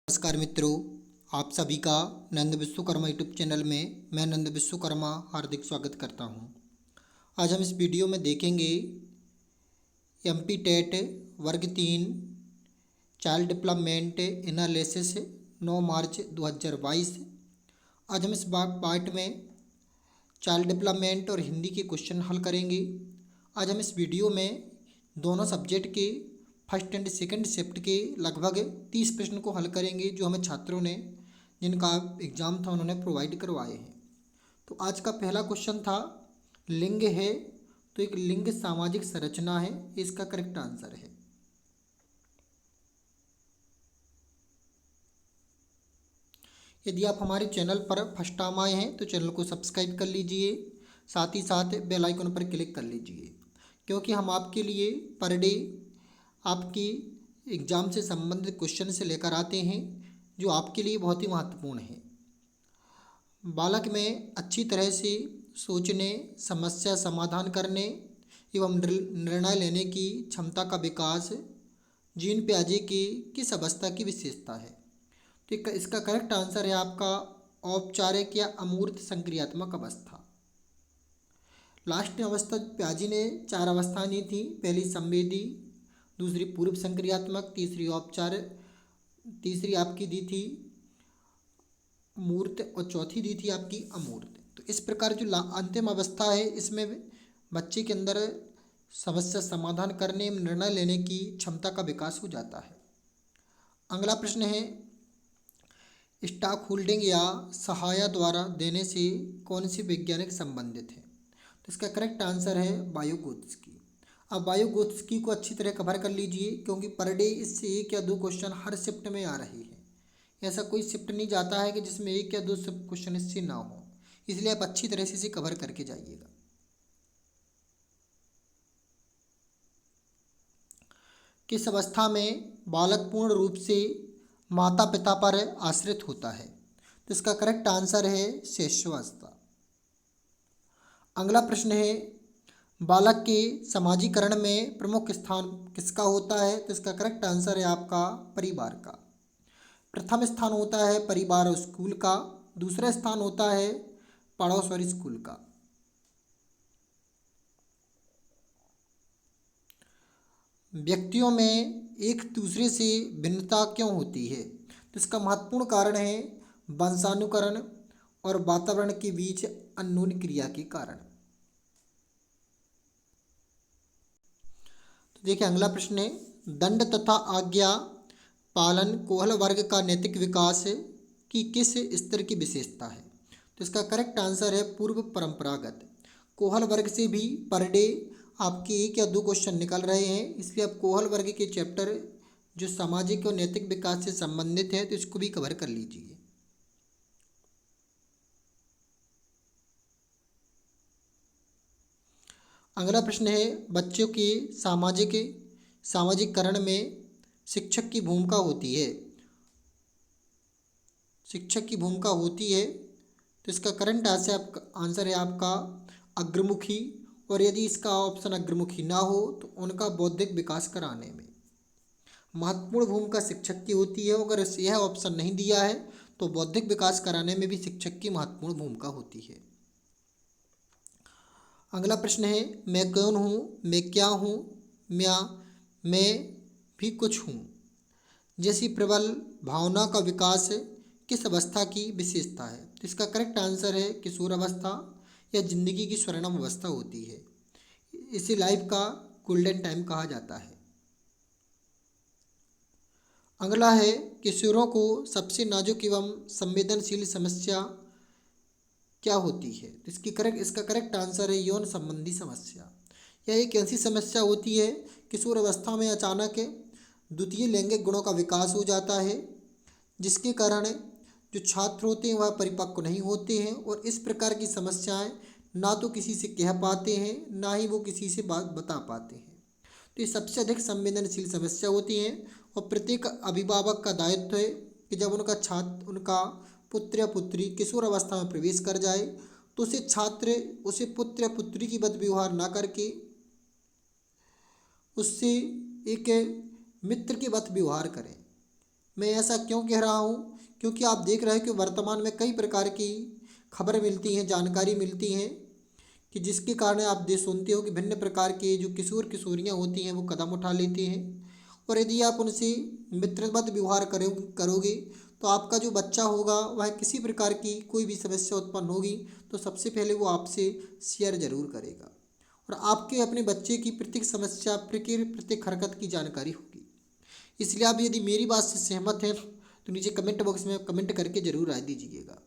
नमस्कार मित्रों, आप सभी का नंद विश्वकर्मा यूट्यूब चैनल में मैं नंद विश्वकर्मा हार्दिक स्वागत करता हूं। आज हम इस वीडियो में देखेंगे एमपी टेट वर्ग 3 चाइल्ड डेवलपमेंट एनालिसिस 9 मार्च 2022। आज हम इस पार्ट में चाइल्ड डेवलपमेंट और हिंदी के क्वेश्चन हल करेंगे। आज हम इस वीडियो में दोनों सब्जेक्ट के फर्स्ट एंड सेकंड शिफ्ट के लगभग 30 प्रश्न को हल करेंगे, जो हमें छात्रों ने जिनका एग्ज़ाम था उन्होंने प्रोवाइड करवाए हैं। तो आज का पहला क्वेश्चन था लिंग है तो एक लिंग सामाजिक संरचना है, इसका करेक्ट आंसर है। यदि आप हमारे चैनल पर फर्स्ट टाइम आए हैं तो चैनल को सब्सक्राइब कर लीजिए, साथ ही साथ बेल आइकन पर क्लिक कर लीजिए, क्योंकि हम आपके लिए पर डे आपकी एग्ज़ाम से संबंधित क्वेश्चन से लेकर आते हैं जो आपके लिए बहुत ही महत्वपूर्ण है। बालक में अच्छी तरह से सोचने, समस्या समाधान करने एवं निर्णय लेने की क्षमता का विकास जीन पियाजे की किस अवस्था की विशेषता है? तो इसका करेक्ट आंसर है आपका औपचारिक या अमूर्त संक्रियात्मक अवस्था। लास्ट अवस्था पियाजे ने 4 अवस्थाएं दी थी, पहली संवेदी, दूसरी पूर्व संक्रियात्मक, तीसरी औपचारिक, तीसरी आपकी दी थी मूर्त और चौथी दी थी आपकी अमूर्त। तो इस प्रकार जो अंतिम अवस्था है इसमें बच्चे के अंदर समस्या समाधान करने, निर्णय लेने की क्षमता का विकास हो जाता है। अगला प्रश्न है स्टॉक होल्डिंग या सहाया द्वारा देने से कौन सी वैज्ञानिक संबंधित है? तो इसका करेक्ट आंसर है वायोगोत्स्की। अब वायोगोत्स्की को अच्छी तरह कवर कर लीजिए, क्योंकि पर डे इससे 1 या 2 क्वेश्चन हर शिफ्ट में आ रही है। ऐसा कोई शिफ्ट नहीं जाता है कि जिसमें 1 या 2 क्वेश्चन इससे ना हो, इसलिए आप अच्छी तरह से इसे कवर करके जाइएगा। किस अवस्था में बालक पूर्ण रूप से माता पिता पर आश्रित होता है? तो इसका करेक्ट आंसर है शैशवावस्था। अगला प्रश्न है बालक के समाजीकरण में प्रमुख स्थान किसका होता है? तो इसका करेक्ट आंसर है आपका परिवार का। प्रथम स्थान होता है परिवार और स्कूल का, दूसरा स्थान होता है पड़ोस और स्कूल का। व्यक्तियों में एक दूसरे से भिन्नता क्यों होती है? तो इसका महत्वपूर्ण कारण है वंशानुकरण और वातावरण के बीच अन्योन्य क्रिया के कारण। तो देखिए अगला प्रश्न है दंड तथा आज्ञा पालन कोहल वर्ग का नैतिक विकास की किस स्तर की विशेषता है? तो इसका करेक्ट आंसर है पूर्व परंपरागत। कोहल वर्ग से भी पर डे आपके 1 या 2 क्वेश्चन निकल रहे हैं, इसलिए आप कोहल वर्ग के चैप्टर जो सामाजिक और नैतिक विकास से संबंधित है तो इसको भी कवर कर लीजिए। अगला प्रश्न है बच्चों के सामाजिकरण में शिक्षक की भूमिका होती है। शिक्षक की भूमिका होती है तो इसका करंट आंसर है आपका अग्रमुखी, और यदि इसका ऑप्शन अग्रमुखी ना हो तो उनका बौद्धिक विकास कराने में महत्वपूर्ण भूमिका शिक्षक की होती है। अगर यह ऑप्शन नहीं दिया है तो बौद्धिक विकास कराने में भी शिक्षक की महत्वपूर्ण भूमिका होती है। अगला प्रश्न है मैं कौन हूँ, मैं क्या हूँ, मैं भी कुछ हूँ जैसी प्रबल भावना का विकास किस अवस्था की विशेषता है? तो इसका करेक्ट आंसर है किशोर अवस्था या जिंदगी की स्वर्णिम अवस्था होती है। इसे लाइफ का गोल्डन टाइम कहा जाता है। अगला है किशोरों को सबसे नाजुक एवं संवेदनशील समस्या क्या होती है? तो इसका करेक्ट आंसर है यौन संबंधी समस्या। यह एक ऐसी समस्या होती है किशोर अवस्था में अचानक द्वितीय लैंगिक गुणों का विकास हो जाता है, जिसके कारण जो छात्र होते हैं वह परिपक्व नहीं होते हैं, और इस प्रकार की समस्याएं ना तो किसी से कह पाते हैं ना ही वो किसी से बात बता पाते हैं। तो ये सबसे अधिक संवेदनशील समस्या होती है, और प्रत्येक अभिभावक का दायित्व है कि जब उनका पुत्र या पुत्री किशोर अवस्था में प्रवेश कर जाए तो उसे पुत्र या पुत्री की बद व्यवहार ना करके उससे एक मित्र के वत व्यवहार करें। मैं ऐसा क्यों कह रहा हूँ? क्योंकि आप देख रहे हैं कि वर्तमान में कई प्रकार की खबर मिलती हैं, जानकारी मिलती हैं कि जिसके कारण आप सुनते हो कि भिन्न प्रकार के जो किशोर किशोरियाँ होती हैं वो कदम उठा लेती हैं। और यदि आप उनसे मित्रवत व्यवहार करोगे तो आपका जो बच्चा होगा वह किसी प्रकार की कोई भी समस्या उत्पन्न होगी तो सबसे पहले वो आपसे शेयर जरूर करेगा और आपके अपने बच्चे की प्रत्येक समस्या प्रत्येक हरकत की जानकारी होगी। इसलिए आप यदि मेरी बात से सहमत हैं तो नीचे कमेंट बॉक्स में कमेंट करके जरूर राय दीजिएगा।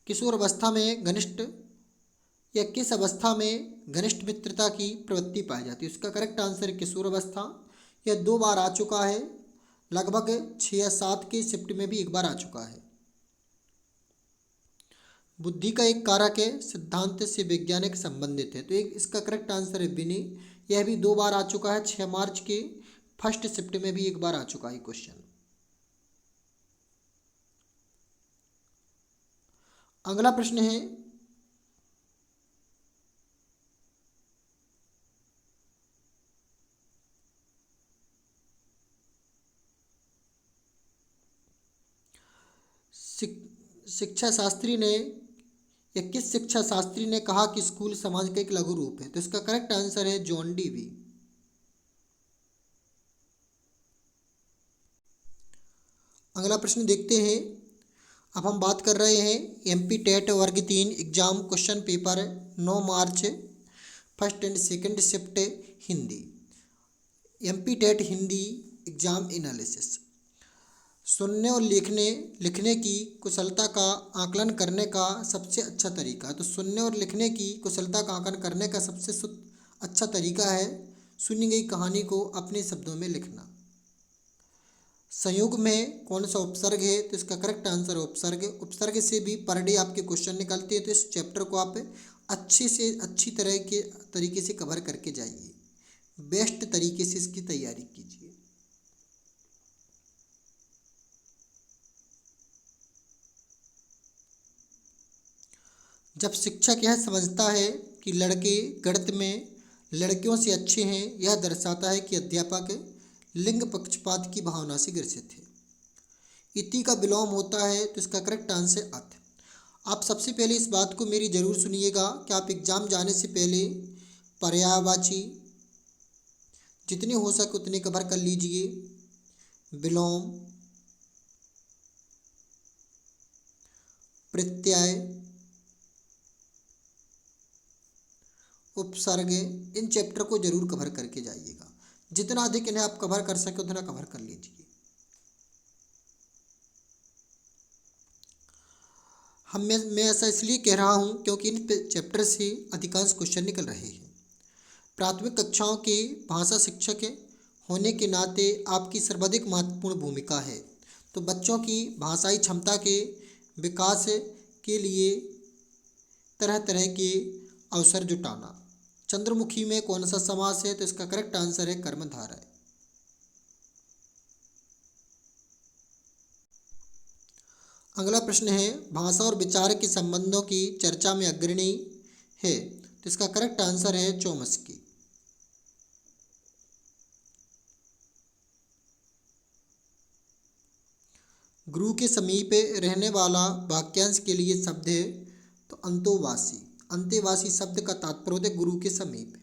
किशोर अवस्था में घनिष्ठ या किस अवस्था में घनिष्ठ मित्रता की प्रवृत्ति पाई जाती है? इसका करेक्ट आंसर है किशोर अवस्था। यह 2 बार आ चुका है, लगभग 6 या 7 के शिफ्ट में भी एक बार आ चुका है। बुद्धि का एक कारक है, सिद्धांत से वैज्ञानिक संबंधित है, तो एक इसका करेक्ट आंसर है विनय। यह भी 2 बार आ चुका है, 6 मार्च के फर्स्ट शिफ्ट में भी एक बार आ चुका है क्वेश्चन। अगला प्रश्न है शिक्षा शास्त्री ने या किस शिक्षा शास्त्री ने कहा कि स्कूल समाज का एक लघु रूप है? तो इसका करेक्ट आंसर है जॉन डीवी। अगला प्रश्न देखते हैं। अब हम बात कर रहे हैं एमपी टेट वर्ग 3 exam question paper 9 March first and second shift Hindi. MP TET Hindi exam analysis. सुनने और लिखने की कुशलता का आकलन करने का सबसे अच्छा तरीका। तो सुनने और लिखने की कुशलता का आकलन करने का सबसे अच्छा तरीका है सुनी गई कहानी को अपने शब्दों में लिखना। संयोग में कौन सा उपसर्ग है? तो इसका करेक्ट आंसर है उपसर्ग। उपसर्ग से भी पर डे आपके क्वेश्चन निकलते हैं, तो इस चैप्टर को आप अच्छी तरीके से कवर करके जाइए, बेस्ट तरीके से इसकी तैयारी कीजिए। जब शिक्षक यह समझता है कि लड़के गणित में लड़कियों से अच्छे हैं, यह दर्शाता है कि अध्यापक लिंग पक्षपात की भावना से ग्रसित है। इति का विलोम होता है, तो इसका करेक्ट आंसर अथ। आप सबसे पहले इस बात को मेरी जरूर सुनिएगा कि आप एग्जाम जाने से पहले पर्यायवाची जितने हो सके उतने कवर कर लीजिए। विलोम, प्रत्यय, उपसर्ग, इन चैप्टर को जरूर कवर करके जाइएगा। जितना अधिक इन्हें आप कवर कर सके उतना कवर कर लीजिए। मैं ऐसा इसलिए कह रहा हूँ क्योंकि इन चैप्टर से अधिकांश क्वेश्चन निकल रहे हैं। प्राथमिक कक्षाओं के भाषा शिक्षक होने के नाते आपकी सर्वाधिक महत्वपूर्ण भूमिका है। तो बच्चों की भाषाई क्षमता के विकास के लिए तरह तरह के अवसर जुटाना। चंद्रमुखी में कौन सा समास है? तो इसका करेक्ट आंसर है कर्मधारय। अगला प्रश्न है भाषा और विचार के संबंधों की चर्चा में अग्रणी है, तो इसका करेक्ट आंसर है चॉम्स्की। गुरु के समीप रहने वाला वाक्यांश के लिए शब्द है तो अंतोवासी। अंतेवासी शब्द का तात्पर्य होता है गुरु के समीप।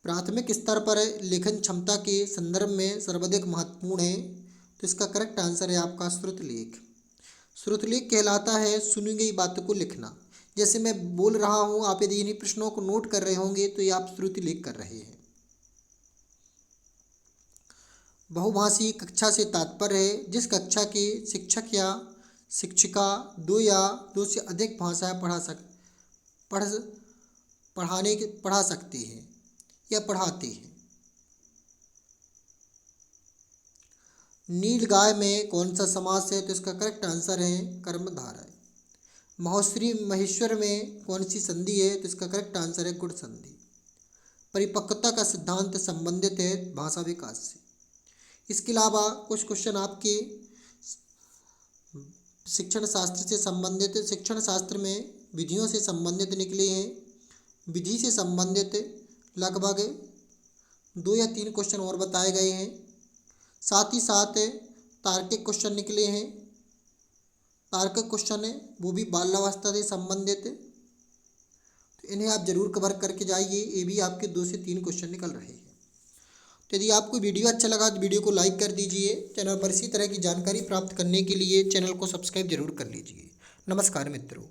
प्राथमिक स्तर पर लेखन क्षमता के संदर्भ में सर्वाधिक महत्वपूर्ण है, तो इसका करेक्ट आंसर है आपका श्रुतलेख। श्रुतलेख कहलाता है सुनी गई बातों को लिखना। जैसे मैं बोल रहा हूँ, आप यदि इन्हीं प्रश्नों को नोट कर रहे होंगे तो ये आप श्रुतलेख कर रहे हैं। बहुभाषी कक्षा से तात्पर्य है जिस कक्षा के शिक्षक या शिक्षिका 2 या 2 से अधिक भाषाएं पढ़ा सकते हैं या पढ़ाते हैं। नीलगाय में कौन सा समास है? तो इसका करेक्ट आंसर है कर्मधारय। महोश्री महेश्वर में कौन सी संधि है? तो इसका करेक्ट आंसर है गुण संधि। परिपक्वता का सिद्धांत संबंधित है भाषा विकास से। इसके अलावा कुछ क्वेश्चन आपके शिक्षण शास्त्र से संबंधित, शिक्षण शास्त्र में विधियों से संबंधित निकले हैं। विधि से संबंधित लगभग 2 या 3 क्वेश्चन और बताए गए हैं। साथ ही साथ तार्किक क्वेश्चन निकले हैं। तार्किक क्वेश्चन है वो भी बाल्यावस्था से संबंधित, तो इन्हें आप जरूर कवर करके जाइए। ये भी आपके 2 से 3 क्वेश्चन निकल रहे हैं। तो यदि आपको वीडियो अच्छा लगा तो वीडियो को लाइक कर दीजिए। चैनल पर इसी तरह की जानकारी प्राप्त करने के लिए चैनल को सब्सक्राइब जरूर कर लीजिए। नमस्कार मित्रों।